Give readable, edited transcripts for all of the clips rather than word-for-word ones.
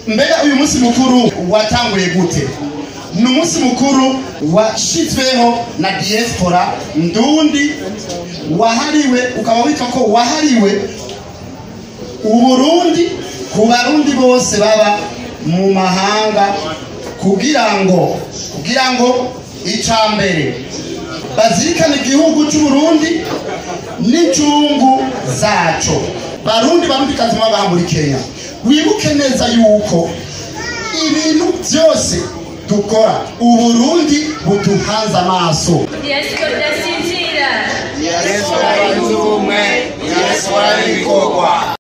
mbega uyu munsi mukuru watanguye gute? Ni umunsi mukuru washizweho na Diaspora ndundi, wahariwe ukaba witwa ko wahariwe Uburundi ku barundi bose baba mu mahanga, kugira ngo icambere bazirikane igihugu cy'Uburundi n'icungu zaco. Barundi kazi mwaba muri Kenya, wibuke neza yuko ibintu byose dukora Uburundi butuhanza amaso. Diaspora sinzira, Diaspora y'ubumwe, Diaspora y'ibikorwa.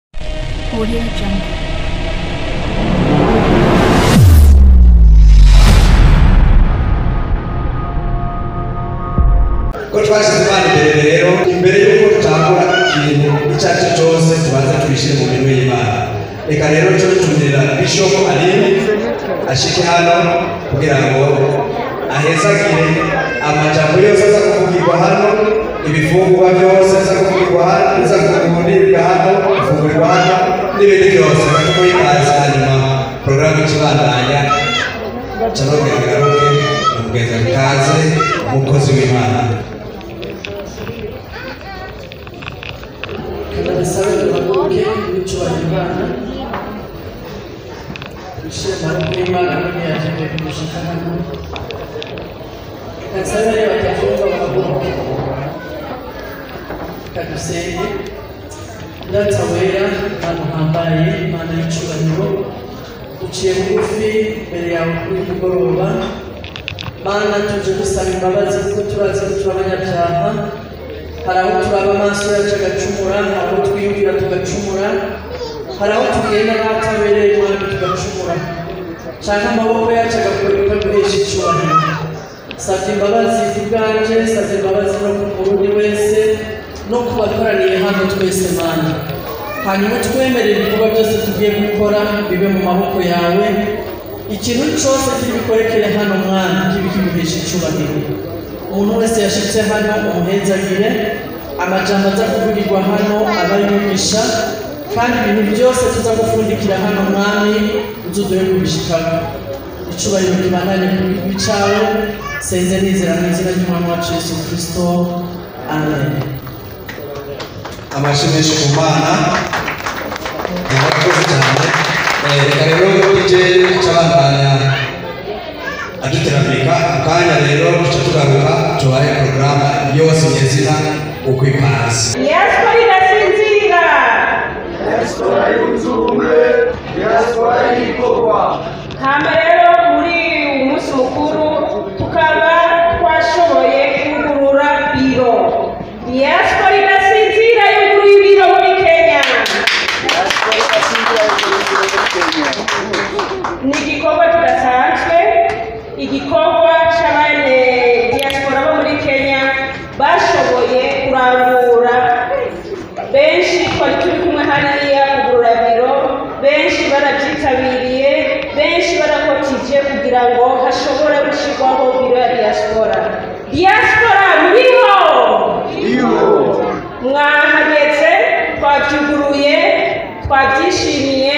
Ko twashyize Imana imbere rero, imbere y'uko tutangura ikintu icyo ari cyo cyose tubanza twishyire mu minwe y'Imana. Reka rero cyo tumirira Bishop Aline ashike hano kugira ngo ahezagire amajambo yose aza kuvugirwa hano, ibifungurwa byose aza kuvugirwa hano, aza kuvugirwa hano, kuvugirwa hano n'ibindi byose batuye ikaze. Hanyuma porogaramu ikibandanya cyanoge garuke kugeza ikaze umukozi w'Imana. Sabe baguke bicyubahimana bishema n'Imana n'yaje kushika hano kasabe batavuga baguke kadusenge ndatawera namuhambaye Imana y'icyubahiro uciye bugufi mbere yawe kuri mugoroba. Mana tuje gusaba imbabazi kuko turazi ko turi abanyabyaha. Hari aho turaba amaso yacu agacumura, hari aho twiyumvira tugacumura, hari aho tugenda n'ahatabereye Imana tugacumura, cyangwa amaboko yacu agakora ibitaguhesha icyubahiro. Savye imbabazi ku bwanje, savye imbabazi no ku Murundi wese no ku bakoraniye hano twese Mana. Hanyuma twemerere ibikorwa byose tugiye gukora bibe mu maboko yawe. Ikintu cyose kiri bikorekere hano Mwana kibe kimuhesha icyubahiro. Umuntu wese yashitse hano umuhezagire, amajambo aza kuvugirwa hano abayumisha, kandi ibintu byose tuza gufundikira hano Mwami uzuduhe kubishikako. Icyubahiro kibandanye ku cawe, senze nizera mu izina ry'Umwami wacu Yesu Kristo, amen. Amashimisho ku Mana yakoze cyane. Reka rero ije cyabandanya aduteramika akanya rero tugaruka tubaye porogaramu yose nyezina uko ipanze. Diaspora irasinzira, Diaspora y'ubumwe, Diaspora y'ibikorwa. hamba rero muri umunsi mukuru tukaba twashoboye kugurura biro. Diaspora irasinzira yuguruye ibiro muri Kenya. Ni igikorwa kidasanzwe, igikorwa cy'abane Diaspora bo muri Kenya bashoboye kurangura. Benshi twari turi kumwe hariya kugurura biro, benshi barabyitabiriye, benshi barakotije kugira ngo hashobore gushyirwaho biro ya Diaspora. Diaspora muriho? Mwahageze, twabyuguruye, twabyishimiye.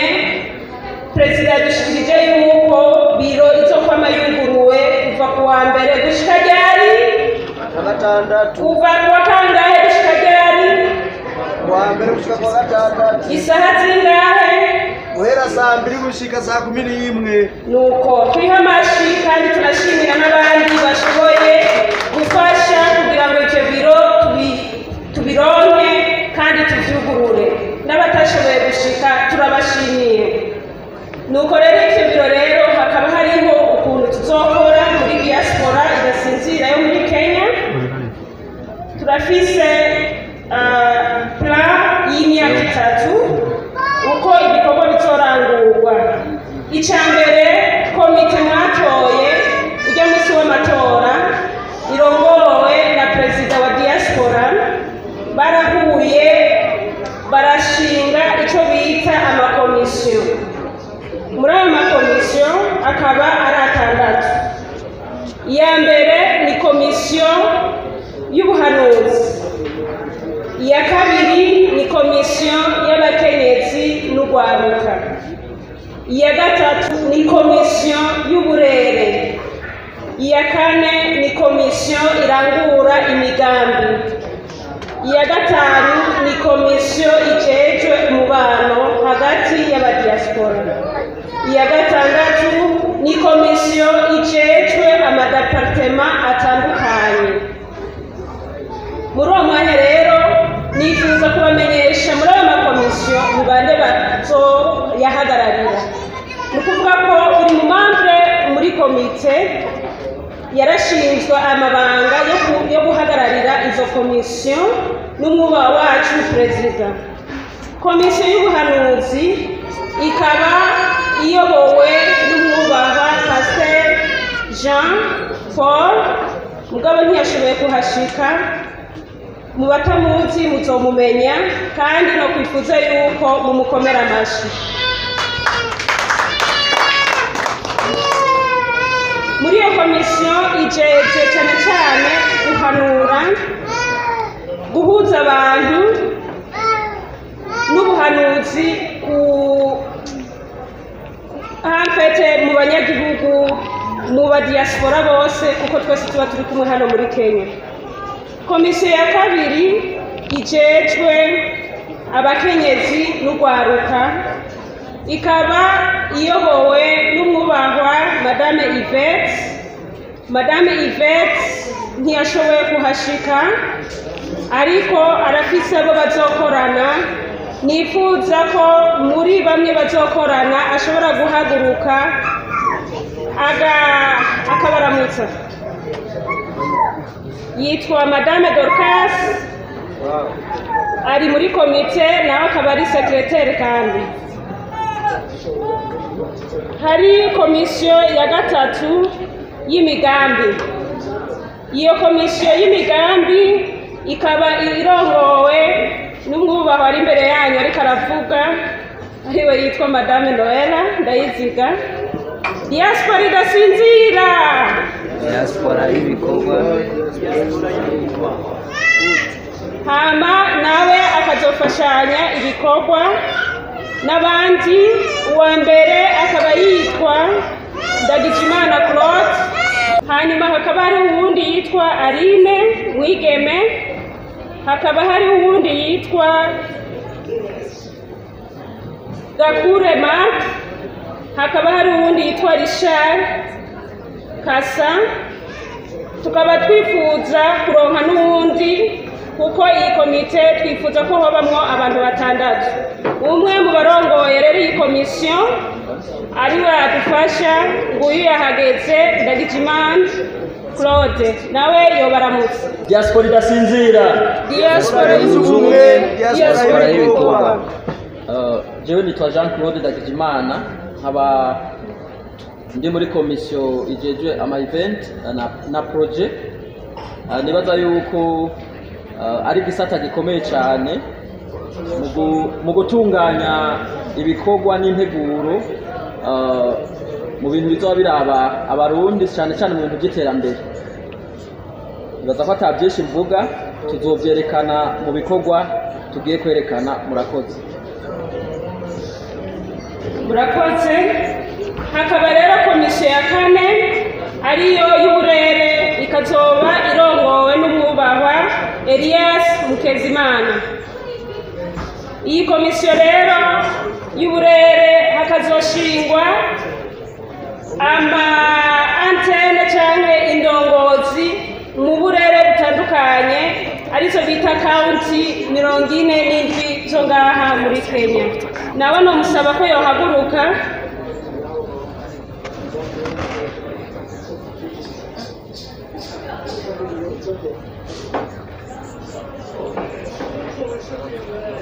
Perezida yadushikirije yuko biro izokwama yuguruwe kuva ku wa mbere gushika ryari? Kuva ku wa kangahe gushika ryari? Wa mbere gushika ku wa gatandatu. Isaha zingahe? Guhera saa 2 gushika saa 11. Nuko twiha amashi kandi turashimira n'abandi bashoboye gufasha kugira ngo icyo biro tubironke kandi tuvyugurure. N'abatashoboye gushika turabashimiye. Nuko rero icyo biro rero hakaba hariho ukuntu tuzokora muri Diaspora idasinzira yo muri Kenya. Turafise plan y'imyaka 3 uko ibikorwa bizorangurwa. Icambere komite mwatoye ujya munsi w'amatora irongowe na perezida wa Diaspora barahuye barashinga icyo bita amakomisiyo. Muri ayo makomisiyo akaba ari 6. Iya mbere ni komisiyo y'ubuhanuzi, iya kabiri ni komisiyo y'abakenyezi n'urwaruka, iya gatatu ni komisiyo y'uburere, iya kane ni komisiyo irangura imigambi, iya gatanu ni komisiyo ijejwe umubano hagati y'abadiaspora, iya gatandatu ni komisiyo ijejwe amadepartema atandukanye. Muri uwo mwanya rero nifuza kubamenyesha muri ayo makomisiyo ni bande bazoyahagararira. Ni ukuvuga ko buri mumambre muri komite yarashinzwe amabanga yo guhagararira izo komisiyo n'umwubaha wacu perezida. Komisiyo y'ubuhanuzi ikaba iyobowe n'umwubaha Pasteur Jean Paul, mugabo ntiyashoboye kuhashika, mu batamuzi muzomumenya kandi no kwifuza yuko mumukomera amashyi. Muri iyo komisiyo ijeje cyane cyane guhanura, guhuza abantu n'ubuhanuzi hafete mu banyagihugu, mu badiaspora bose, kuko twese tuba turi kumwe hano muri Kenya. Komisiyo ya kabiri ijejwe abakenyezi n'ugwaruka, ikaba iyobowe n'umwubahwa Madame Yvette. Madame Yvette ntiyashoboye kuhashika, ariko arafise abo bazokorana. Nifuza ko muri bamwe bazokorana ashobora guhaguruka akabaramutsa. Yitwa Madame Dorcas, ari muri komite nawe akaba ari sekreteri. Kandi hari komisiyo ya gatatu y'imigambi. Iyo komisiyo y'imigambi ikaba irongowe n'umwubaha ari imbere yanyu ariko aravuga, ariwe yitwa Madame Noella Ndayiziga. Diaspora idasinzira, diaspora y'ibikorwa. hama nawe akazofashanya ibikorwa n'abandi. Uwa mbere akaba yitwa Ndagijimana Claude, hanyuma hakaba hari uwundi yitwa Aline Mwigeme, hakaba hari uwundi yitwa Gakure Mark, hakaba hari uwundi yitwa Richard Kasa. Tukaba twifuza kuronka n'uwundi, kuko iyi komite twifuza ko hobamwo abantu batandatu. Umwe mu barongoye rero iyi komisiyo ariwe adufasha, nguyu yahageze, Ndagijimana Claude, nawe yobaramutse. Diaspora idasinzira, Diaspora y'ubumwe, diaspora y'ibikorwa. Jewe nitwa Jean Claude Ndagijimana, nkaba ndi muri komisiyo ijejwe ama event na project. Nibaza yuko ari gisata gikomeye cyane mu gutunganya ibikorwa n'integuro mu bintu bizoba biraba abarundi, cyane cyane mu bintu by'iterambere. Nibaza ko atabyinshi mvuga, tuzovyerekana mu bikorwa tugiye kwerekana. Murakoze. Murakoze. Hakaba rero komisiyo ya kane ariyo y'uburere, ikazoba irongowe n'umwubahwa Elias Mukezimana. Iyi komisiyo rero y'uburere hakazoshingwa ama antene canke indongozi mu burere butandukanye, arizo bita county 47 zo ngaha muri Kenya. Nawe no musaba ko yohaguruka.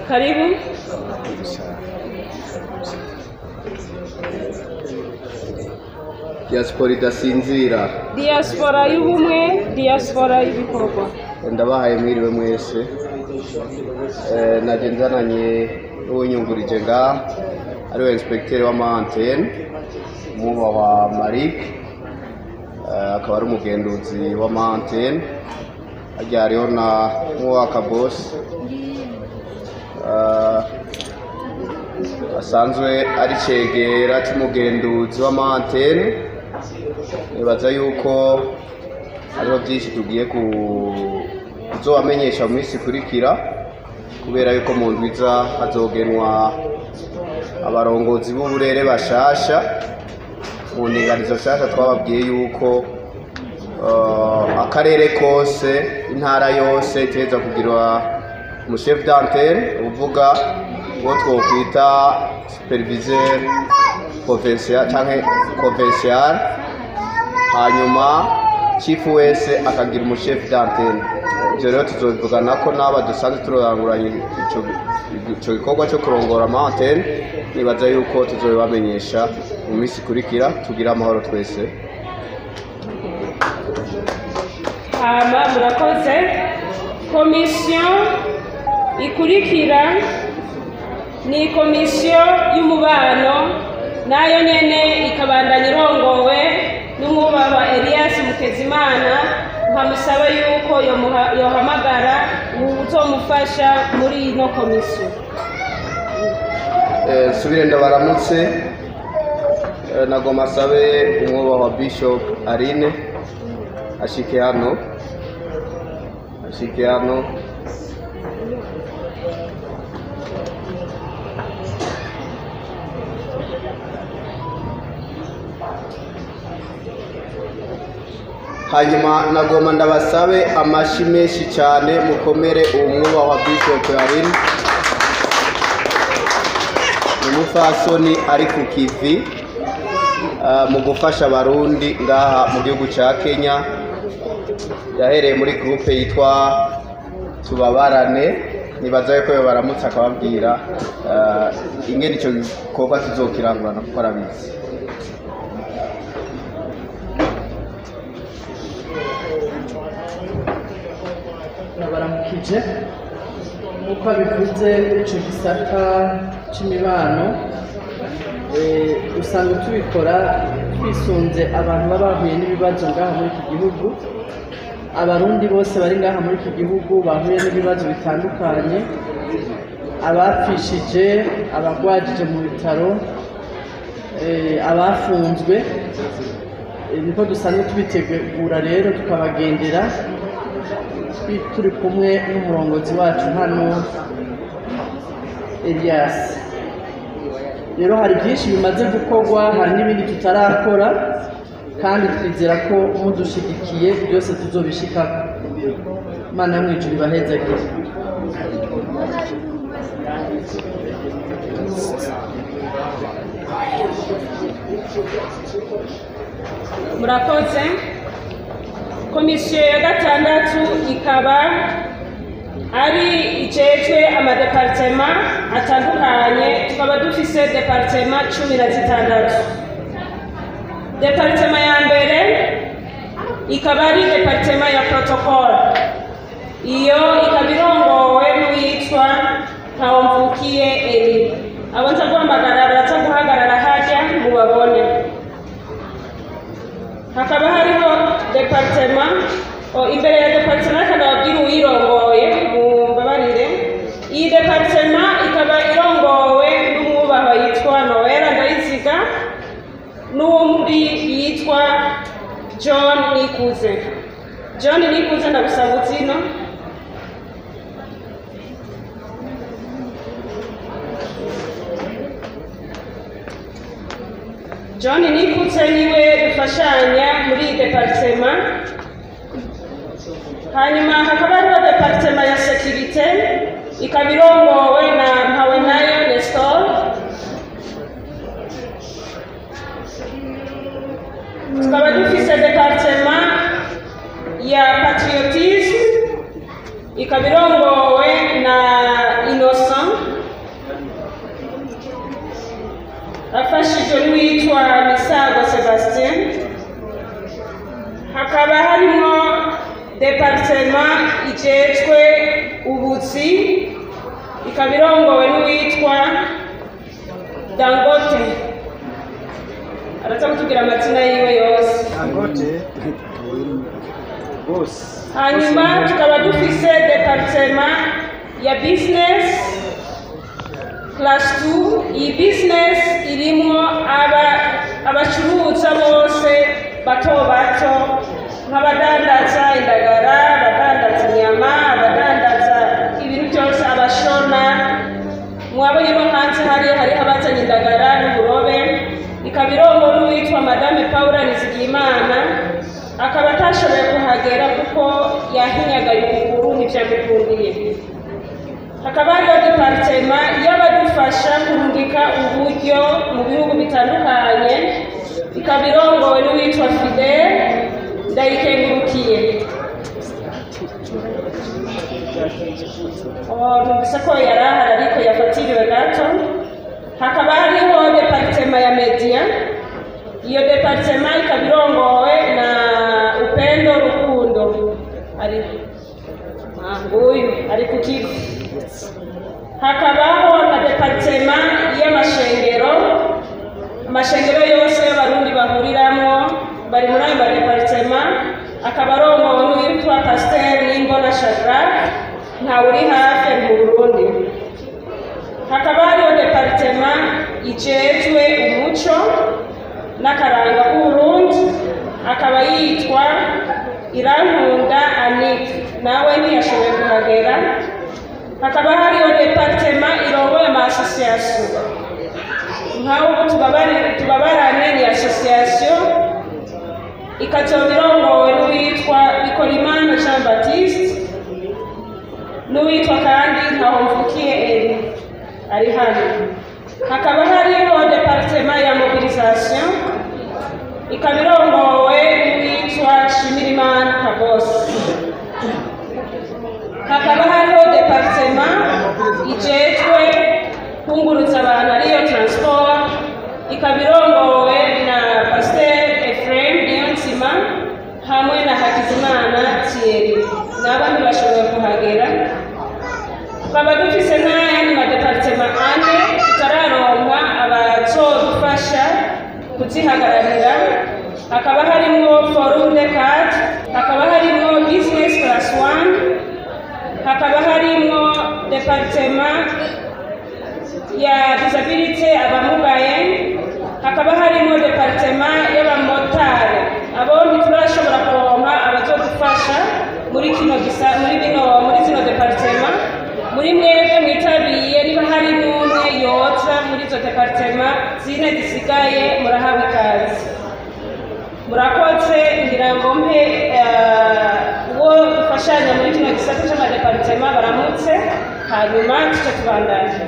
Karibu. Diaspora idasinzira, Diaspora y'ubumwe, diaspora y'ibikorwa. ndabahaye mwiriwe mwese. Nagendanye n'uwunyungurije ngaha ariwe inspecteur w'ama-antenne, umwubahwa Marik, akaba ari umugenduzi w'ama-antenne. Harya hariho na mwubaka boss, asanzwe ari cegera cy'umugenduzi w'amantene. Nibaza yuko hariho byinshi tugiye kuzobamenyesha mu minsi ikurikira, kubera yuko mu ndwiza hazogenwa abarongozi b'uburere bashasha. Mu ndinganizo nshasha twababwiye yuko akarere kose, intara yose iteza kugirwa umushefu d'antenne, uvuga uwo twokwita superviseur provincial canke provincial, hanyuma chief wese akagira umushefu d'antenne. Ivyo rero tuzobivugana ko n'aba dusanzwe turaranguranye ico gikorwa cyo kurongora amantene. Nibaza yuko tuzobibamenyesha mu minsi ikurikira. Tugira amahoro twese. Murakoze. Komisiyo ikurikira ni komisiyo y'umubano, nayo nyene ikabandanya irongowe n'umwubahwa Elias Mukezimana. Nkamusaba yuko yohamagara uzomufasha muri ino komisiyo. Subire ndabaramutse. Nagomba sabe umwubahwa Bishop Aline ashike hano. Hanyuma nagomba ndabasabe amashi menshi cyane, mukomere umwubahwa Bishop Aline. Umufasoni ari ku kivi mu gufasha abarundi ngaha mu gihugu ca Kenya. Yahereye muri groupe yitwa Tubabarane. Nibaza yuko yo baramutse akababwira ingene ico gikorwa tuzokirangurana kuko arabizi. Nabaramukije nk'uko bivuze ico gisata c'imibano usanga tubikora twisunze abantu baba bahuye n'ibibazo ngaha muri iki gihugu. Abarundi bose bari ngaha muri iki gihugu bahuye n'ibibazo bitandukanye, abapfishije, abagwajije mu bitaro, abafunzwe. Niko dusanzwe tubitegura rero tukabagendera turi kumwe n'umurongozi wacu hano Elias. Rero hari byinshi bimaze gukorwa, hari n'ibindi tutarakora, kandi twizera ko mudushigikiye byose tuzobishikako. Imana yo mwijuru ibahezagire. Murakoze. Komisiyo ya gatandatu ikaba ari ijejwe amadepartema atandukanye. Tukaba dufise departema 16. Departema ya mbere ikaba ari departema ya protocol. Iyo ikaba irongowe n'uwitwa Ntawumvukiye Eli. Abanza guhamagara baraza guhagarara hajya mubabone. Hakaba hariho departema imbere ya departema kandi ababwira uyirongoye mumbabarire. Iyi departema ikaba irongowe n'umwubahwa yitwa Noella Ndayiziga n'uwundi yitwa John Nikuze. John Nikuze ndagusaba uzino. John Nikuze niwe dufashanya muri departema. Hanyuma hakaba hariho departema ya security ikaba irongowe na Mpawenayo Nestor. Tukaba dufise departema ya patriotisme ikaba irongowe na Innocent afashijwe n'uwitwa Misago Sebastien. Hakaba harimo departema ijejwe ubuzi ikaba irongowe n'uwitwa Dangote. Araza kutubwira amazina yiwe yose. Dangote boss. Hanyuma tukaba dufise departema ya business class 2 iyi business irimo abacuruza bose bato bato nk'abadandaza indagara, abadandaza inyama, abadandaza ibintu byose, abashona. Mwabonye no hanze hari abazanye indagara n'uburobe. Ikaba irongowe n'uwitwa Madame Paula Nizigiyimana, akaba atashoboye kuhagera kuko yahinyagaye ukuguru ntibyamukundiye. Hakaba hariho departema y'abadufasha kurungika uburyo mu bihugu bitandukanye, ikaba irongowe n'uwitwa Fidel Ndayikengurukiye. Numvise ko yari ahari ariko yafatiriwe gato. Hakaba hariho departema ya media, iyo departema ikaba irongowe na Upendo Rukundo nguyu ari ku kivu. Hakabaho na departema y'amashengero, amashengero yose y'abarundi bahuriramo bari muri ayo madepartema, akaba arongowe n'uwitwa Pasiteri Nimbona Shadrack, ntawe uri hafi ari mu Burundi. Hakaba hariho departema ijejwe umuco n'akaranga k'Uburundi, akaba yitwa Irankunda Anike, nawe ntiyashoboye kuhagera. Hakaba hariho departema irongoye ama association, nk'aho tubabarane ni association, ikazoba irongowe n'uwitwa Bikorimana Jean Baptiste, n'uwitwa kandi Ntahomvukiye Eri ari hano. Hakaba hariho departema ya mobilisation, ikaba irongowe n'uwitwa Shimirimana Kabosi. Hakaba hariho departema ijejwe kunguruza abantu ariyo transport, ikaba irongowe na Pasiteri Ephraim Niyonzima hamwe na Hakizimana Thierry, n'abandi bashoboye kuhagera. Tukaba dufise n'ayandi madepartema ane tutararonka abazodufasha kuzihagararira. Hakaba harimo Forum de Carte, hakaba harimo Business Class 1, hakaba harimo departema ya disability abamugaye, hakaba harimo departema y'abamotari. Abo ntiturashobora kuronka abazodufasha muri zino departema. Muri mwebwe mwitabiye niba hari n'umwe yoza muri izo departema zine zisigaye, murahawe ikaze. Murakoze, ngira ngo mpe uwo dufashanya muri kino gisata cy'amadepartema baramutse, hanyuma tuce tubandanye.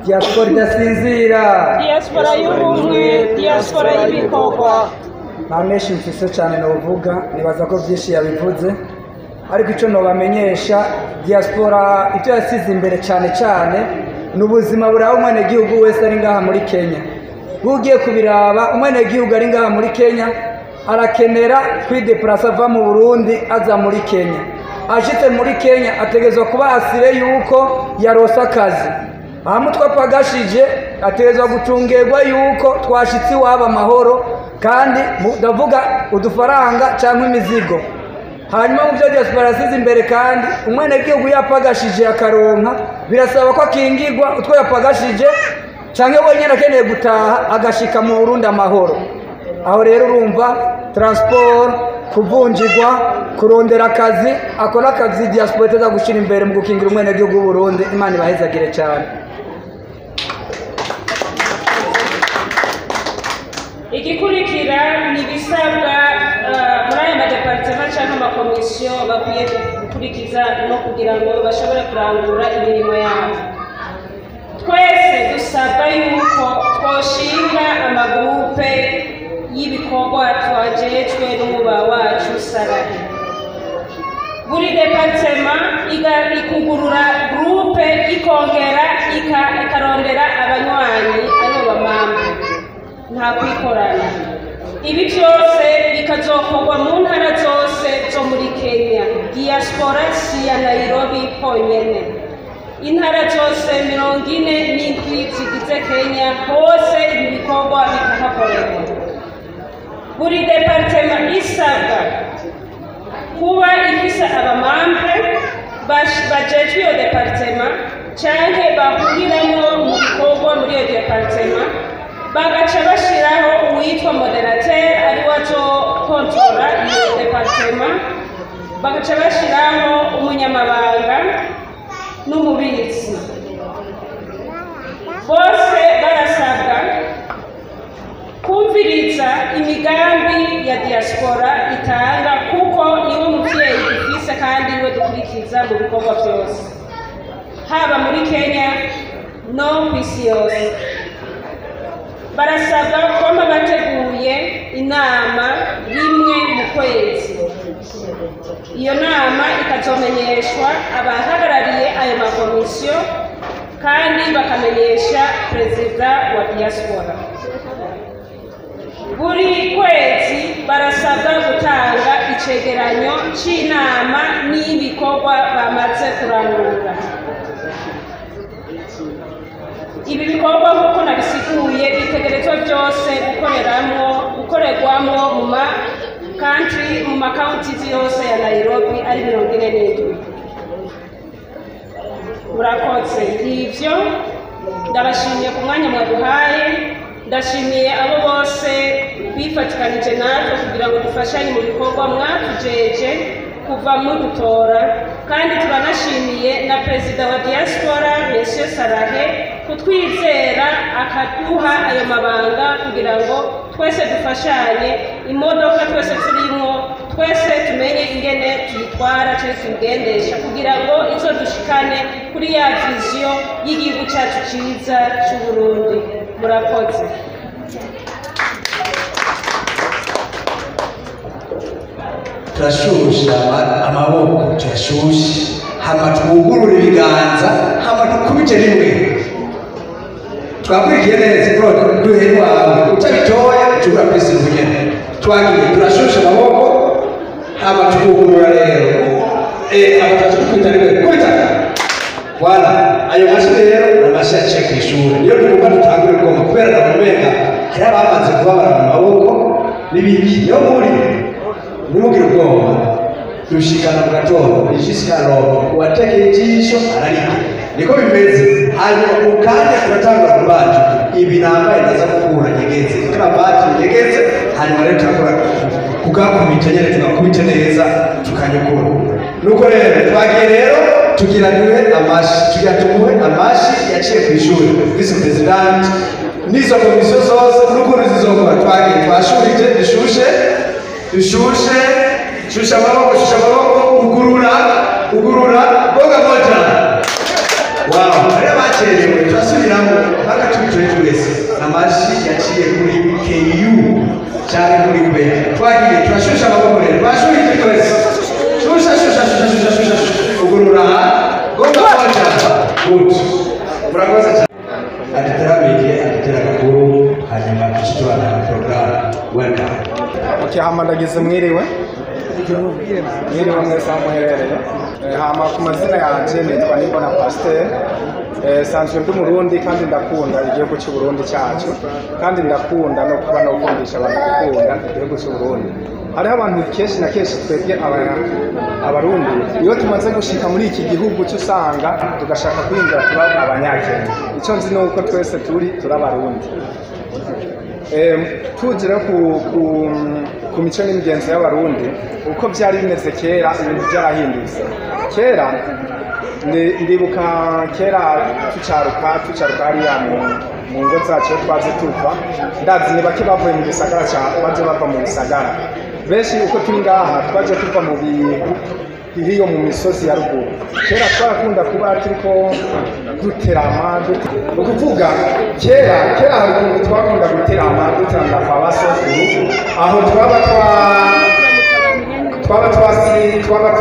Diaspora idasinzira, Diaspora y'ubumwe, Diaspora y'ibikorwa. nta menshi mfise cyane novuga, nibaza ko byinshi yabivuze, ariko icyo nobamenyesha, Diaspora icyo yasize imbere cyane cyane ni ubuzima buraba umwenegihugu wese ari ngaha muri Kenya. Ugiye kubiraba, umwenegihugu ari ngaha muri Kenya arakenera kwidepurasa ava mu Burundi aza muri Kenya. Ashitse muri Kenya ategezwa kuba asire yuko yarose akazi. Ahamwe twapagashije ategezwa gucungerwa yuko twashitsi iwabo amahoro, kandi ndavuga udufaranga cyangwa imizigo. Hanyuma mu byo Diaspora yasize imbere kandi, umwenegihugu yapagashije akaronka, birasaba ko akingirwa utwo yapagashije, cyangwa wenyine akeneye gutaha agashika mu Burundi amahoro. Aho rero urumva transport, kuvunjirwa, kurondera akazi, akora akazi Diaspora iteza gushyira imbere mu gukingira umwenegihugu w'u Burundi. Imana ibahezagire cyane. Igikurikira ni ibisabwa muri aya madepartema cyangwa amakomisiyo bakwiye gukurikiza no kugira ngo bashobore kurangura imirimo yabo. Twese dusabwa yuko twoshinga amagurupe y'ibikorwa twajejwe n'umuba wacu Sarahi. Buri departema ikugurura gurupe, ikongera ikarondera abanywanyi aribo bamambe, nta kwikorana. Ibi byose bikazokorwa mu ntara zose zo muri Kenya. Diaspora si ya Nairobi honyine, intara zose 47 zigize Kenya, hose ibi bikorwa bikahakorerwa. Buri departema isabwa kuba ifise abamambe bajejwe iyo departema canke bahuriramwo mu bikorwa muri iyo departema bagaca bashiraho uwitwa moderateur ari wazo kontora iyo departema bagaca bashiraho umunyamabanga n'umubitsi bose barasabwa kumviriza imigambi ya diaspora itanga kuko niwe muvyeyi dufise kandi niwe dukurikiza mu bikorwa byose haba muri Kenya no kw'isi yose. Barasabwa kwama bateguye inama rimwe mu kwezi. Iyo nama ikazomenyeshwa abahagarariye ayo makomisiyo kandi bakamenyesha perezida wa diaspora. Buri kwezi barasabwa gutanga icegeranyo c'inama n'ibikorwa bamaze kurangura. Ibi bikorwa nk'uko nabisiguye bitegerezwa byose gukorerwamo mu ma counties yose ya Nairobi ari 47. Murakoze. Ivyo ndabashimiye ku mwanya mwaduhaye, ndashimiye abo bose bifatikanije natwe kugira ngo dufashanye mu bikorwa mwatujeje kuva mu gutora, kandi turanashimiye na perezida wa diaspora Monsieur Sarahe kutwizera akaduha ayo mabanga kugira ngo twese dufashanye imodoka twese turimo twese tumenye ingene tuyitwara cyangwa tuyigendesha kugira ngo izo dushikane kuri ya vision y'igihugu cyacu cyiza cy'u Burundi. Murakoze. turashusha amaboko, turashusha hama twugurura ibiganza, hama dukubite rimwe. Twakurikiye neza bro, duhe wawe utabitoya tugura pesi nyene. Twagiye turashusha amaboko hama twugurura rero. Abatatu kwita rimwe kwita. Wala ayo mashini rero amashya check ishuri. Niyo tugomba dutangure koma kubera ndamumenga hari abamaze kubabara mu maboko n'ibiki yo muri nimugire ubwoba dushikana mu gatondo ishisikaro uwateke ijisho ararike niko bimeze. Hanyuma ukanya turatanga kubaje ibi nambaye naza gukura nyegeze karabati nyegeze, hanyuma rero turakora kugakubita nyene tugakubita neza tukanyukura. Nuko rero twagiye rero tugiraniwe amashi, tugatuwe amashi yaciye ku ishuri vice president nizo komisiyo zose n'ukuntu zizokora. Twagiye twashurije dushushe shusha amaboko ugurura boga moja. Wow, hari abakerewe turasubiramo mpaka tubitoye twese. Amashi yaciye kuri KU cyangwa muri kwe. Twagiye turashusha amaboko rero twashurije twese shusha ugurura boga moja. Good. Murakoze cyane. Aditera gakuru hanyuma tushitwana na program. Welcome. Okay, hama ndagize mwiriwe mwese aho muherereye. Hama ku mazina yanje nitwa Nibona Pasteur. Sanzwe ndi Murundi kandi ndakunda igihugu cy'u Burundi cyacu, kandi ndakunda no kuba no gukundisha abantu gukunda igihugu cy'u Burundi. Hariho abantu kenshi na kenshi twebwe abarundi iyo tumaze gushika muri iki gihugu cy'usanga tugashaka kwinjira tuba abanyakenya. Icyo nzi ni uko twese turi abarundi. Tugire ku mico n'imigenzo y'abarundi uko byari bimeze kera, ibintu byarahindutse. Kera ndibuka kera tucaruka hariya mu ngo zacu twaje tuva, ndazi ni bake bavuye mu gisagara baje bava mu bisagara. Benshi uko turi ngaha twaje tuva mu hiyo mu misozi ya ruguru. Kera twarakunda kuba turiko duterama, ukuvuga kera hari ukuntu twakunda guterama kwa basokuru, aho twaba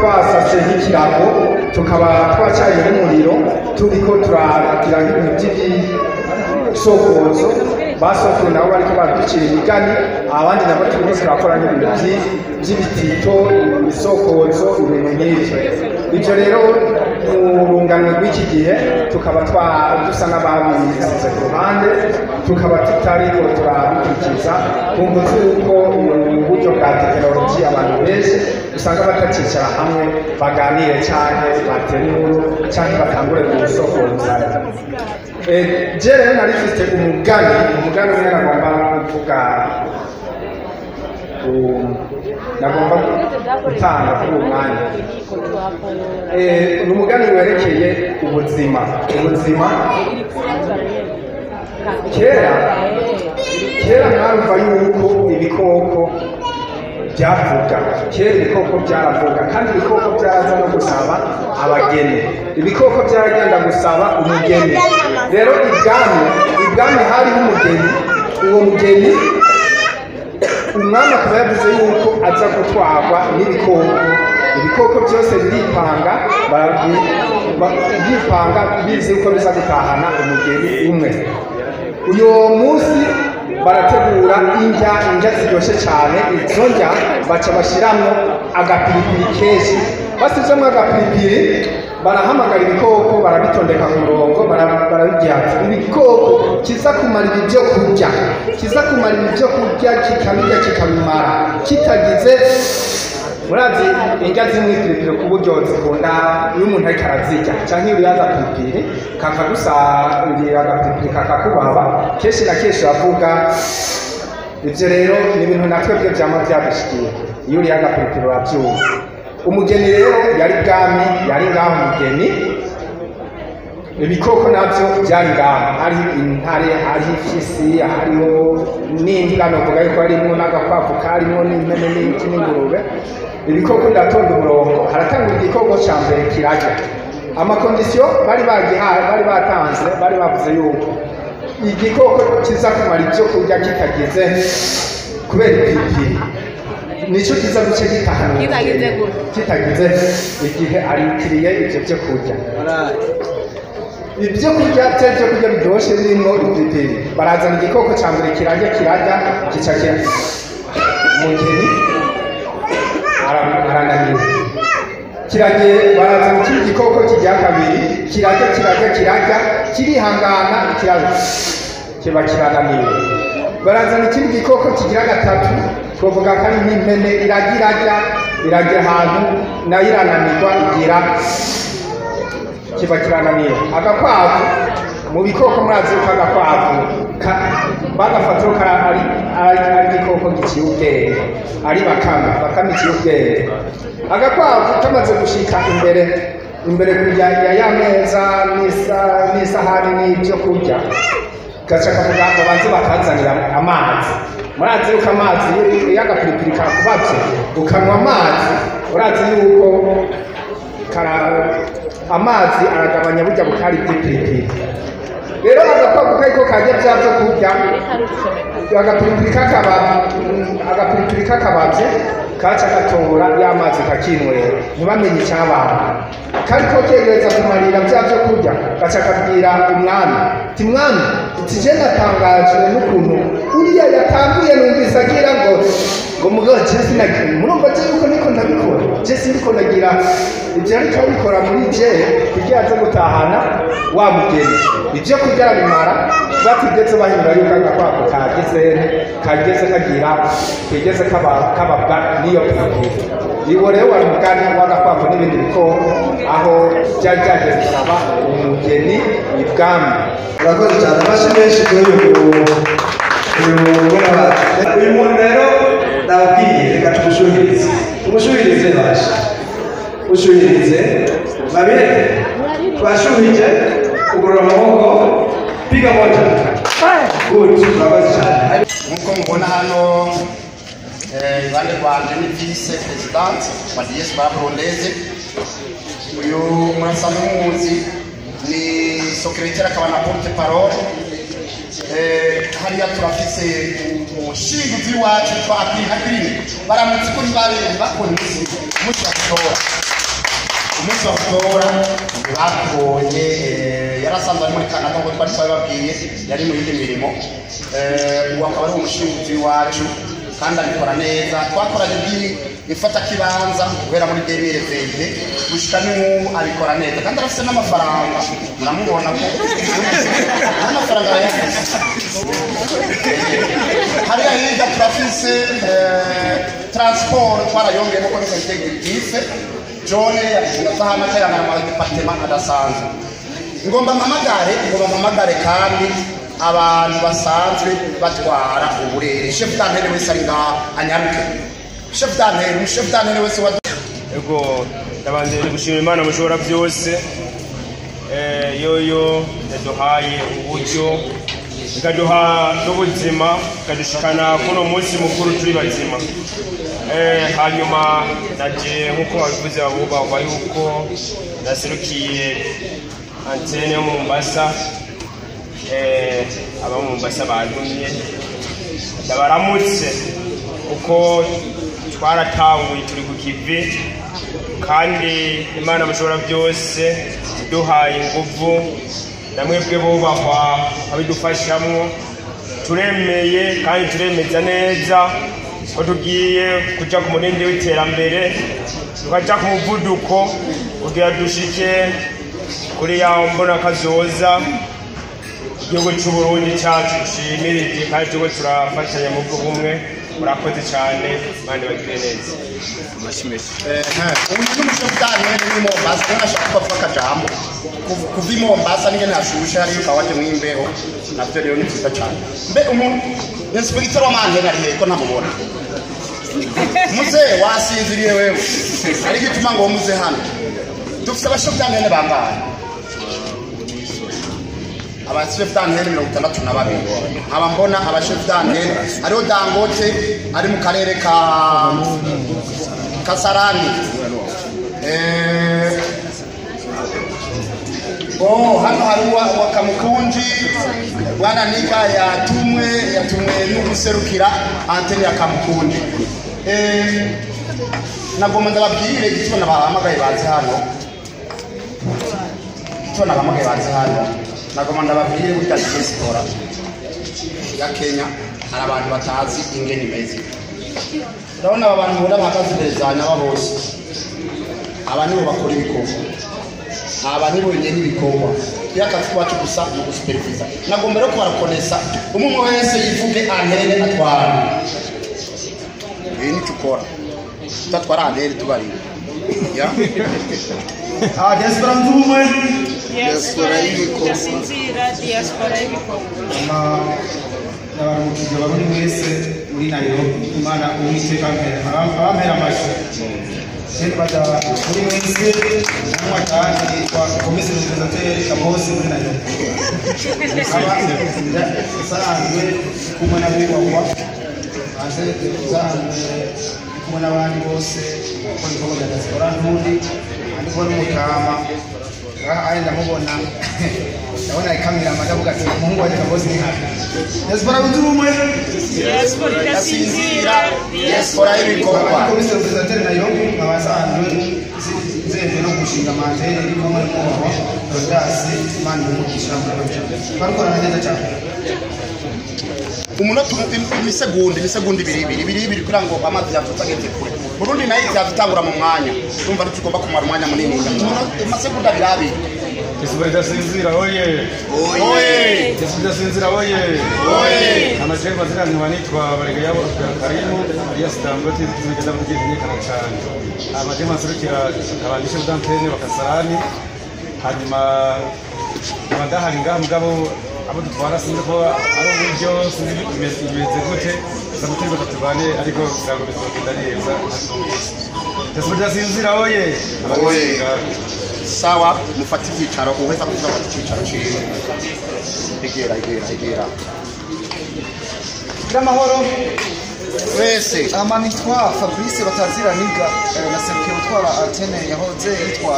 twasase nk'ikirago tukaba twacaye n'umuriro turiko turagira ibintu by'isokozo. Basokuru nabo bariko baducira imigani, abandi nabo turiko turakora nk'ibintu by'ibitito, ibisokozo, ibintu nk'ivyo. Ivyo rero mu rungano rw'iki gihe tukaba dusa n'ababisize ku ruhande tukaba tutariko turabikurikiza kumva z'uko uburyo bwa tekinoloji abantu benshi usanga batacicara hamwe baganire cyane batera inkuru cyangwa batangure gusohozanya. Je rero nari mfite umugani umwe nagomba kuvuga nagomba gutanga kuri uwo mwanya. Ni umugani werekeye ubuzima. Kera mwarumva yuko ibikoko byavuga, kera ibikoko byaravuga kandi ibikoko byaraza no gusaba abageni, ibikoko byaragenda gusaba umugeni. Rero ibwami hariho umugeni, uwo mugeni umwami akaba yavuze yuko aza gutwarwa ibikoko byose biripanga bizi yuko biza gutahana umugeni umwe. Uyu munsi barategura indya ziryoshye cyane, izo ndya baca bashyiramo agapiripiri kenshi. Basizemo agapiripiri barahamagara ibikoko barabitondeka ku murongo barabibwira ati ibikoko kiza kumara ibi byo kurya kikabirya kikabimara kitagize. Murazi indya zimwe piripiri ku buryo zikunda iyo umuntu ariko arazirya cyangwa iyo yaza piripiri kakagusarira agapiripiri kakakubaba kenshi na kenshi bavuga. Ibyo rero ni ibintu natwe byo byama byadushikiye iyo uriye agapiripiri urabyumva. Umugeni rero yari bwami, yari ngaho umugeni, ibikoko nabyo byari ngaho, hari intare, hari ifisi, hariho n'imbwa novuga yuko harimo n'agakwavu karimo n'impene n'iki n'ingurube. Ibikoko ndatonda umurongo, haratangura igikoko cya mbere kirajya. Amakondisiyo bari batanze bari bavuze yuko igikoko kiza kumara ibyo kurya kitagize kubera ipiripiri, nicyo kiza guce gitahana kitagize igihe arikiriye ibyo byo kurya. Ibyo kurya biryoshye birimo ipiripiri, barazana igikoko cya mbere kirajya kica umugeni arananiwe, barazana ikindi gikoko kijya kabiri kirajya kirihangana kiba kirananiwe. Barazana ikindi gikoko kigira gatatu, twavuga ko ari nk'impene irajya ahantu nayo irananirwa kiba kirananiwe. Agakwavu mu bikoko murazi ko agakwavu bagafata ko ari igikoko giciye ubwenge, ari bakame iciye ubwenge. Agakwavu kamaze gushika imbere kurya ya meza n'isahani n'ibyo kurya gaca kavuga ngo banze bakazanira amazi. Murazi yuko amazi iyo agapiripiri kakubavye ukanywa amazi, urazi yuko amazi aragabanya burya bukari bw'ipiripiri. Rero agakwavu kariko karya bya byo kurya, agapiripiri kakabavye kaca gatora y'amazi kakinywera, ntibamenye icyabaye. Kariko kegereza kumarira bya byo kurya gaca kabwira umwami ati mwami je natangajwe n'ukuntu uriya yatanguye numvise agira ngo mugabo je sinagira, murumva je yuko niko ndabikora, je sindiko nagira ibyo ariko abikora muri je kugira aze gutahana wa mugeni. Ibyo kurya bimara batigeze bahindura yuko agakwavu kageze kigeze kababwa n'iyo piripiri. Iwo rero wari umugani w'agakwavu n'ibindi bikoko aho byari byageze gusaba umugeni ibwami. Urakoze cyane, amashyi menshi kuri uyu mugore wacu. Uyu muntu rero ndababwiye reka tumushuhirize basha, ushuhirize babireke twashuhije, kugorora amaboko, piga moja. Good, urakoze cyane. Nkuko mubona hano iruhande rwanjye ni vice president wa Diaspora burundeze. Uyu murasanzwe muzi ni secrétaire akaba na porte parole. Hariya turafise umushinguzi wacu twa Agrine baramutse kuri bakora umunsi wa gutora bakoye yarasanzwe ari muri Canada ngo twari twababwiye yari mu yindi mirimo. Uwo akaba ari umushinguzi wacu kandi abikora neza. Twakoranye ifata kibanza guhera muri 2020 gushika n'ubu abikora neza kandi arafite n'amafaranga muramubona ko n'amafaranga yafise hariya hirya turafise transport twarayongeyemo ko n'integritive John yasahana cyane mu departement adasanzwe ngomba mpamagare kandi abantu basanzwe batwara uburere chef d'antenne wese ari ngaha anyaruke chef d'antenne wese wa ego ndabanje gushimira Imana mushobora byose yoyo yaduhaye uburyo ikaduha n'ubuzima ikadushikana kuno munsi mukuru turi bazima hanyuma naje nkuko babivuze abubahwa yuko naserukiye antene yo mu Mombasa aba mu Mombasa bantumye ndabaramutse uko twaratanguye turi ku kivi kandi Imana mushobora byose duhaye ingufu namwebwe bubahwa abidufashamwo turemeye kandi turemeza neza ko tugiye kuja ku munindi w'iterambere tukaja ku muvuduko kugira dushike kuri ya mbona kazoza igihugu cy'Uburundi cyacu dushimiriye kandi tuko turafatanya mu bwo bumwe murakoze cyane bandi bagire neza umuntu n'umushoferi ni Mombasa nashaka kuvuga akajambo kuva i Mombasa n'ingene hashushe hari ukawaje mwimbeho navyo rero ni cyiza cyane mbe umuntu inspector wa manje ari ko ntamubona muze wasinziriye wewe ari gituma ngo muze hano dufite abashoferi bangahe abachef d'antenne 62 aba mbona abachef d'antenne ariho Dangote ari mu karere ka Kasarani hano hari wa Kamukunji bwana Nika yatumwe n'uguserukira antenne ya Kamukunji nagomba ndababwire gityo nabahamagaye bazi hano nagomba ndababwire kuri Diaspora ya Kenya hari abantu batazi ingene imeze ndabona aba bantu bora bahagaze imbere zanjye aba bose aba nibo bakora ibikorwa aba nibo nyene ibikorwa yakazi kwacu gusa mu gusupervisa nagomba rero kubarakonesa umwe wese yivuge antene atwara ni tukora tatwara antene tubari ya Diaspora mvume Diaspora y'ibikorwa n'abarundi barundi mwese muri Nairobi Imana uwiteka abampera amashyi kandi baza muri mwese namwe kandi kwa komisiyo y'ubuyobozi kabose muri Nairobi abasanzwe kumwe n'abubahwa asanzwe kumwe n'abandi bose bakora ibikorwa bya Diaspora n'undi ariko n'umukama aha ndamubona ndabona ikamera amadavuga ati umuhungu waje kabose ni hafi Diaspora buzurumwe Diaspora irasinzira Diaspora y'ibikorwa komisiyo y'ubuyobozi Nairobi abasanzwe nzego no gushinga amantene iri kumwe n'umukama Rodasi Imana umugisha barukora neza cyane umunota imisegundi ibiri kugira ngo amazi yavutse ageze kure Burundi nayo izavitangura mu mwanya urumva tugomba kumara umwanya munini amasegundi abiri Diaspora irasinzira oye Diaspora irasinzira oye amajeri mazina ntibanitwa barega yabo Karimu Alias Dangote tuzigeza kumenyekana cyane amajeri masurukira abandishe d'antenne bakasarani hanyuma abandahari ngaha mugabo abo dutwara sinzi ko ari uburyo sinzi bimeze gute samutego tutubane ariko kugira ngo bizogenda neza Diaspora irasinzira oye sawa mufate icyicaro uheza kuza mu cyicaro cyiwe egera Amahoro wese amanitwa Fabrice batazira niga naserukiye gutwara antene yahoze yitwa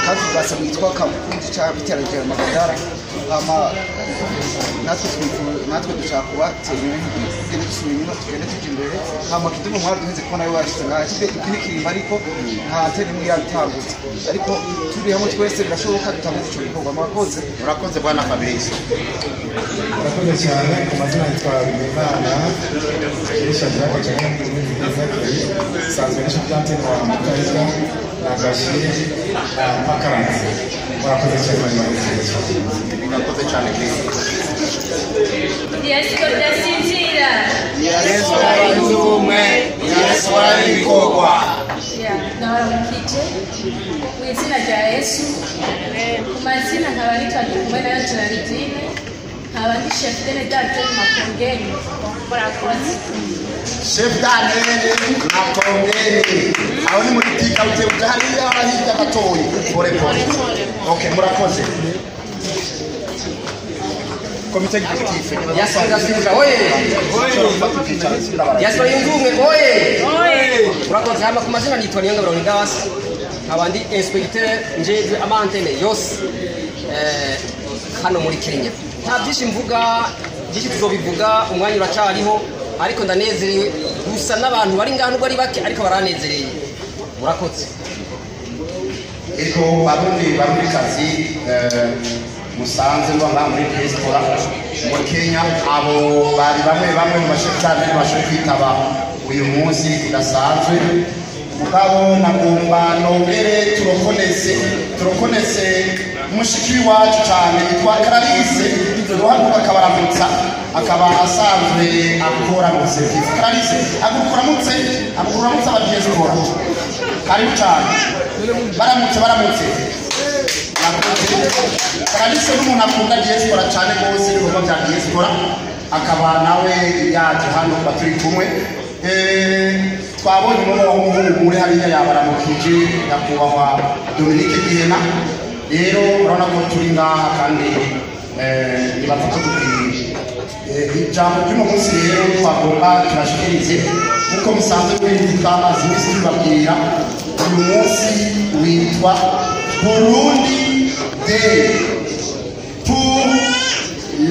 kandi gasaba yitwa Kamukunji cya biteragera Magadara natwe dushaka kubatera ibintu dusubira inyuma tugende tujya imbere hama kidumu mwari duheze kubona yo bashyize ngaha iki ni kirimba ariko nta tera imwe yabitangutse ariko turi hamwe twese birashoboka dutanguze icyo gikorwa murakoze bwana Fabrice murakoze cyane ku mazina yitwa Bimana Kirishya cyane sanzwe n'icyo byantene wa Mutarika na Gashi Makaranze murakoze cyane murakoze cyane Diaspora ndasinzira Diaspora y'ubumwe Diaspora y'ibikorwa ndabaramukije mu izina rya Yesu ku mazina nkaba nitwa Ndikumwe nayo Gerardine nkaba ndi chef de l'État Makongeni murakoze chef d'année Makongeni aho ni muri tika utebuja hariya hirya gatoyi pore okay murakoze komite executive Diaspora oye Diaspora y'ubumwe oye murakoze hama ku mazina nitwa Niyonga Leonidas nkaba ndi inspecteur njejwe amantene yose hano muri Kenya nta byinshi mvuga byinshi tuzobivuga umwanya uracariho ariko ndanezerewe gusa n'abantu bari ngaho nubwo ari bake ariko baranezereye murakoze eko barundi kazi musanze ngaha muri Diaspora muri Kenya abo bari bamwe mu bashekane bashoboye kwitaba uyu munsi udasanzwe mugabo nagomba nongere turokonese mushiki wacu cyane yitwa Clarisse ruhanuka akabaramutsa akaba asanzwe akora mu service Clarisse agukuramutse aba Diaspora karibu cyane baramutse Clarisse n'umuntu akunda Diaspora cyane rwose ibikorwa bya Diaspora akaba nawe yaje hano baturi kumwe twabonye umuhungu muri hariya yabaramukije nyakubahwa Dominique Gihena rero urabona ko turi ngaha kandi nibaza ko dukwiye ijambo ry'uno munsi rero twagomba tubashikirize nk'uko musanzwe kwibuka amazi y'isi tubabwira uyu munsi witwa Burundi Day pour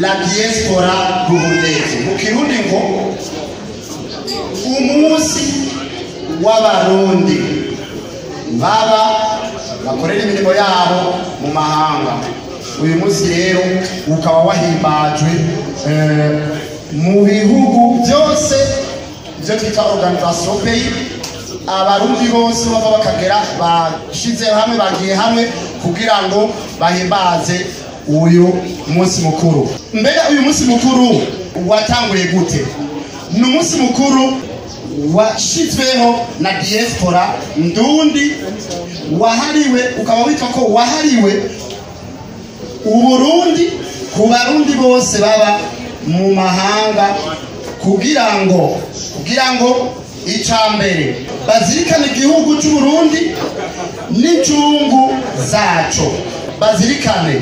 la Diaspora burundaise mu kirundi ngo umunsi w'abarundi baba bakorera imirimo yabo mu mahanga uyu munsi rero ukaba wahimbajwe mu bihugu byose ibyo twita organisation pays abarundi bose bava bakagera bashize hamwe bagiye hamwe kugira ngo bahimbaze uyu munsi mukuru mbega uyu munsi mukuru watanguye gute ni umunsi mukuru washizweho na Diaspora ndundi wahariwe ukaba witwa ko wahariwe Uburundi ku barundi bose baba mu mahanga kugira ngo icambere bazirikane igihugu cy'u Burundi n'incungu zaco bazirikane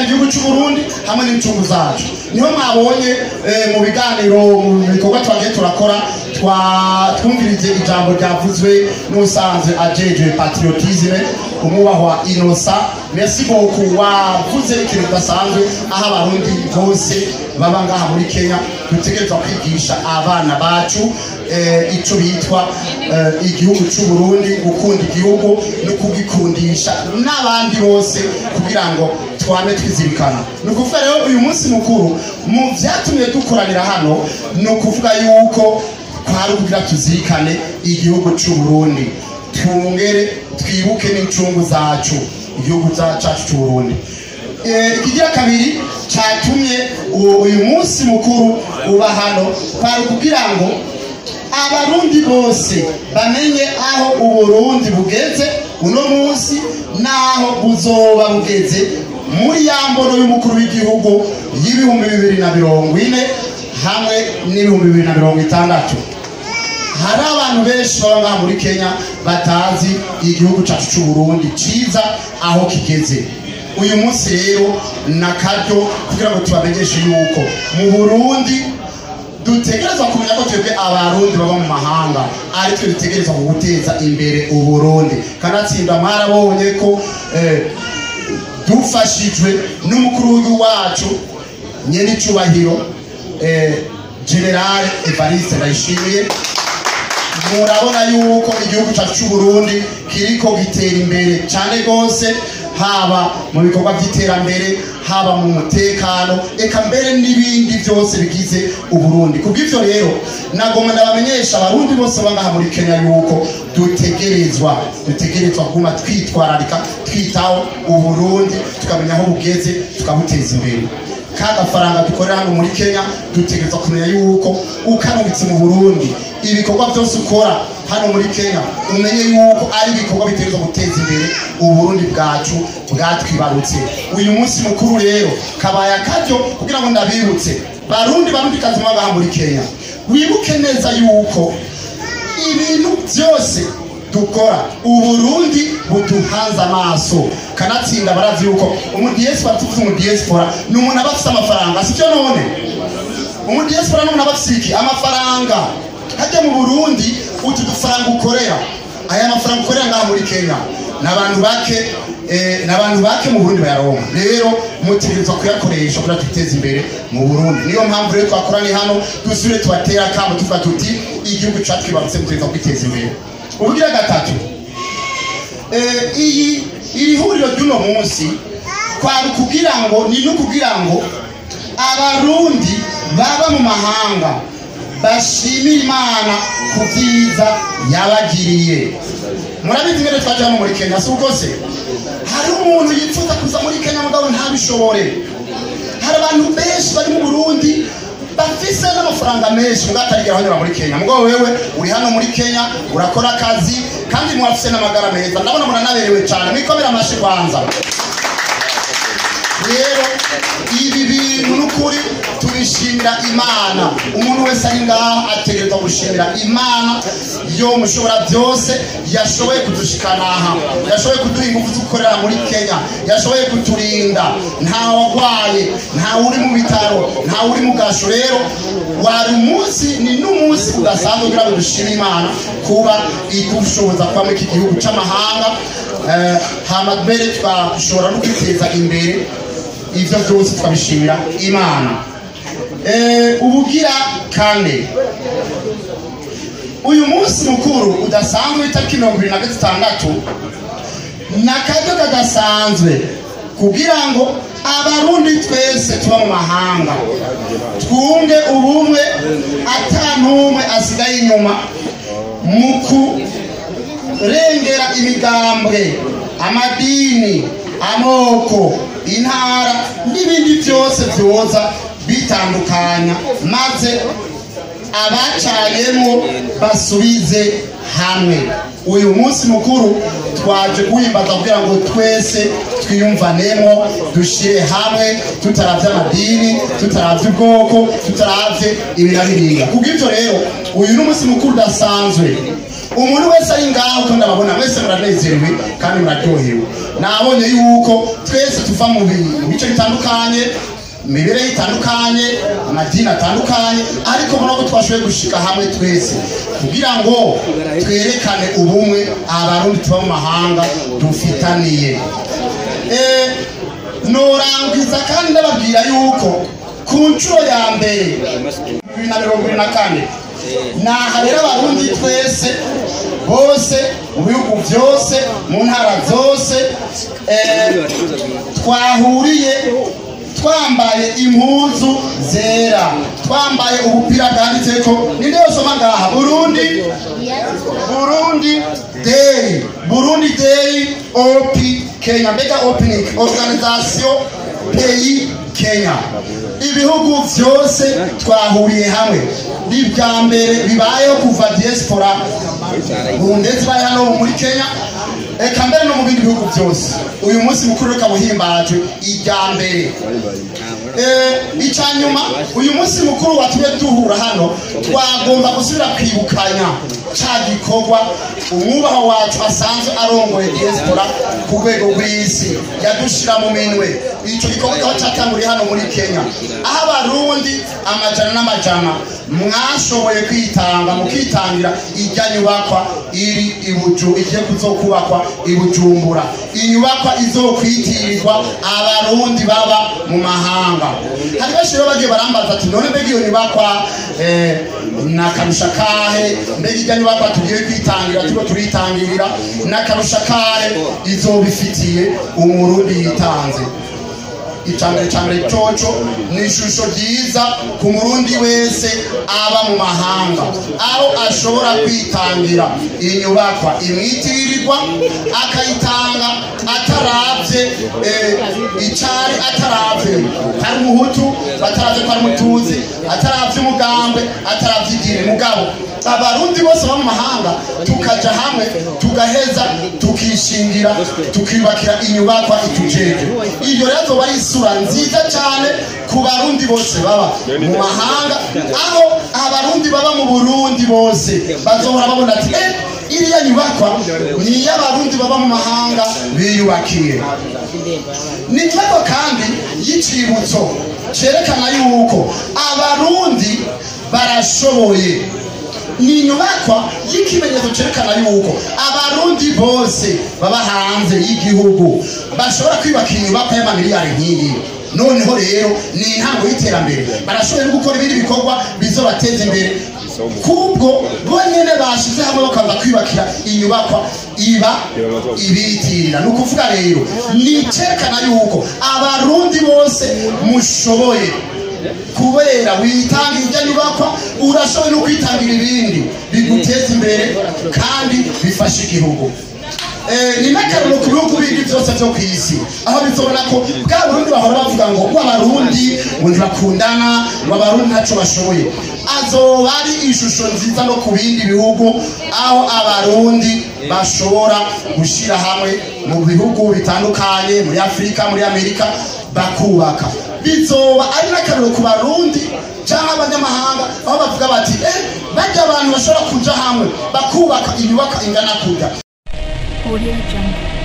igihugu cy'u Burundi hamwe n'incungu zacu niho mwabonye mu biganiro mu bikorwa twagiye turakora twumvirije ijambo ryavuzwe n'usanzwe ajejwe patriotisme umubahwa Innocent merci beaucoup wavuze ikintu kidasanzwe aho abarundi bose baba ngaha muri Kenya dutegerezwa kwigisha abana bacu ico bitwa igihugu cy'u Burundi gukunda igihugu no kugikundisha n'abandi bose kugira ngo twame twizirikana ni ukuvuga rero uyu munsi mukuru mu vyatumye dukoranira hano ni ukuvuga yuko twari kugira tuzirikane igihugu cy'u Burundi twongere twibuke n'incungu zacu igihugu cyacu cy'u Burundi ikigira kabiri cyatumye uyu munsi mukuru uba hano kwari kugira ngo abarundi bose bamenye aho Uburundi bugeze uno munsi naho buzoba bugeze muri yambono y'umukuru w'igihugu y'ibihumbi 2040 hamwe n'ibihumbi 2060 hari abantu benshi baba muri Kenya batazi igihugu cyacu cy'u Burundi ciza aho kigeze uyu munsi rero nakaryo kugira ngo tubamenyeshe yuko mu Burundi dutegereza kumenya ko twebwe abarundi baba mu mahanga ari twe dutegereza guteza imbere Uburundi kanatsinda mwarabonye ko dufashijwe n'umukuru wacu nyene icubahiro General Evariste Ndayishimiye. Murabona yuko igihugu cyacu cy'u Burundi kiriko gitera imbere cyane gose, haba mu bikorwa by'iterambere, haba mu mutekano, eka mbere n'ibindi byose bigize Uburundi. Kubw'ivyo rero nagomba ndabamenyesha abarundi bose bangaha muri Kenya yuko dutegerezwa kuma twitwararika, twitaho Uburundi, tukamenya aho bugeze, tukabuteza imbere. Kandi amafaranga dukorera hano muri Kenya dutegerezwa kumenya yuko ukanubitse mu Burundi ibikorwa byose ukora hano muri Kenya umenye yuko ari ibikorwa bitegerezwa guteza imbere Uburundi bwacu bwatwibarutse. Uyu munsi mukuru rero kabaye akaryo kugira ngo ndabibutse barundi kazi mwagaha muri Kenya, wibuke neza yuko ibintu byose dukora Uburundi buduhanze amaso. Kanatsinda barazi yuko umudiaspora tuvuze umudiaspora ni umuntu aba afite amafaranga, sivyo none? Umudiaspora ni umuntu aba afite amafaranga. Hajya mu Burundi utu dufaranga ukorera, aya mafaranga ukorera ngaha muri Kenya n'abantu bake mu Burundi bayaronka. Rero mutegerezwa kuyakoresha kugira tuteze imbere mu Burundi. Niyo mpamvu rero twakorani hano dusubire tubatera akambo tuvuga tuti igihugu cyacu kibarutse mutegerezwa kwiteza imbere. Ubugira gatatu, iri huriro ry'uno munsi kwari kugira ngo abarundi baba mu mahanga bashimira Imana ku byiza yabagiriye. Murabizi ngene twaje hano muri Kenya, si uko se hari umuntu yifuza kuza muri Kenya mugabo ntabishobore. Hari abantu benshi bari mu Burundi bafise n'amafaranga menshi mugatarigera hanyura muri Kenya, mugabo wewe uri hano muri Kenya urakora akazi kandi mwafise n'amagara meza, ndabona muranaberewe cyane, mwikomera amashi kwanza. Rero ibi bintu n'ukuri tubishimira Imana. Umuntu wese ari ngaha ategerezwa gushimira Imana yo mushobora byose, yashoboye kudushikana aha, yashoboye kuduha ingufu dukorera muri Kenya, yashoboye kuturinda, nta wagwaye, nta uri mu bitaro, nta uri mu gasho. Rero wari umunsi ni n'umunsi udasanzwe kugira ngo dushime Imana kuba idushoboza kuba muri iki gihugu c'amahanga, hama mbere twashobora no kwiteza imbere. Ivyo byose twabishimira Imana. Ubugira kane, uyu munsi mukuru udasanzwe itariki 26 n'akaryo kadasanzwe kugira ngo abarundi twese tuba mu mahanga twunge ubumwe, atanumwe asigaye inyuma mu kurengera imigambwe, amadini, amoko, intara n'ibindi byose byoza bitandukanya, maze abacayemo basubize hamwe. Uyu munsi mukuru twaje guhimbaza kugira ngo twese twiyumvanemo, dushire hamwe, tutaravye amadini, tutaravye ubwoko, tutaravye ibinabiriga. Kubw'ivyo rero uyu n'umunsi mukuru udasanzwe. Umuntu wese ari ngaho kandi ababona mwese muranezerewe kandi muraryohewe. Nabonye yuko twese tuva mu bice bitandukanye, imibereho itandukanye, amadini atandukanye, ariko murako twashoboye gushika hamwe twese kugira ngo twerekane ubumwe abarundi tuba mu mahanga dufitaniye. Norangiza kandi ndababwira yuko ku nshuro ya mbere 2024 naha rero abarundi twese bose mu bihugu byose mu ntara zose twahuriye twambaye impuzu zera, twambaye ubupira bwanditseko ninde yosoma ngaha Burundi Day OP Kenya, mbega opening organisation pays Kenya. Ibihugu byose twahuriye hamwe, ni bwa mbere bibayeho kuva Diaspora Burundi zibaye hano muri Kenya, eka mbere no mu bindi bihugu byose. Uyu munsi mukuru kabuhimbaje ijya mbere. Icyanyuma uyu munsi mukuru watumye duhura hano twagomba gusubira kwibukanya ca gikorwa umwubaho wacu asanzwe arongoye Diaspora ku rwego rw'isi yadushira mu minwe, icyo gikorwa kikaba cyatanguriye hano muri Kenya, aho abarundi amajana n'amajana mwashoboye kwitanga mukitangira ijya nyubakwa iri igiye kuzokubakwa i Bujumbura, inyubakwa izokwitirirwa abarundi baba mu mahanga. Hari benshi rero bagiye barambaza ati none mbega iyo nyubakwa nakarusha kahe, mbega ijya nyubakwa tugiye kwitangira turiko turitangirira nakarusha kahe izobifitiye umurundi yitanze. Icambere coco ni ishusho ryiza ku murundi wese aba mu mahanga, aho ashobora kwitangira inyubakwa imwitirirwa akayitanga ataravye icari, ataravye hari umuhutu, ataravye ko ari mutuzi, ataravye umugambe, ataravye idini. Mugabo abarundi bose baba mu mahanga tukaja hamwe tugaheza tukishingira tukibakira inyubakwa itujeje. Iyo rero zoba ari isura nziza cyane ku barundi bose baba mu mahanga, aho abarundi baba mu Burundi bose bazohora babona ati iriya nyubakwa ni iy'abarundi baba mu mahanga biyubakiye. Ni inyubakwa kandi y'icibutso cerekana yuko abarundi barashoboye. Ni inyubakwa y'ikimenyetso cerekana yuko abarundi bose baba hanze y'igihugu bashobora kwibakira inyubakwa y'amamiliyari nk'iyi. Noneho rero ni intango y'iterambere, barashoboye no gukora ibindi bikorwa bizobateza imbere, kubwo bonyene bashize hamwe bakaza kwibakira inyubakwa iba ibitirira. Ni ukuvuga rero ni cerekana yuko abarundi bose mushoboye, kubera witangira ijya nyubakwa urashoboye no kwitangira ibindi biguteza imbere kandi bifasha igihugu. Ni n'akarero ku bihugu bindi byose byo ku isi, aho bizobona ko bwa Burundi bahora bavuga ngo abarundi ngo ntibakundana, ngo abarundi ntaco bashoboye. Azoba ari ishusho nziza no ku bindi bihugu, aho abarundi bashobora gushira hamwe mu bihugu bitandukanye, muri Afrika, muri Amerika, bakubaka. Bizoba ari n'akarero ku barundi cyangwa abanyamahanga, aho bavuga bati bajya abantu bashobora kuja hamwe bakubaka inyubaka ingana kurya. Audio Jungle.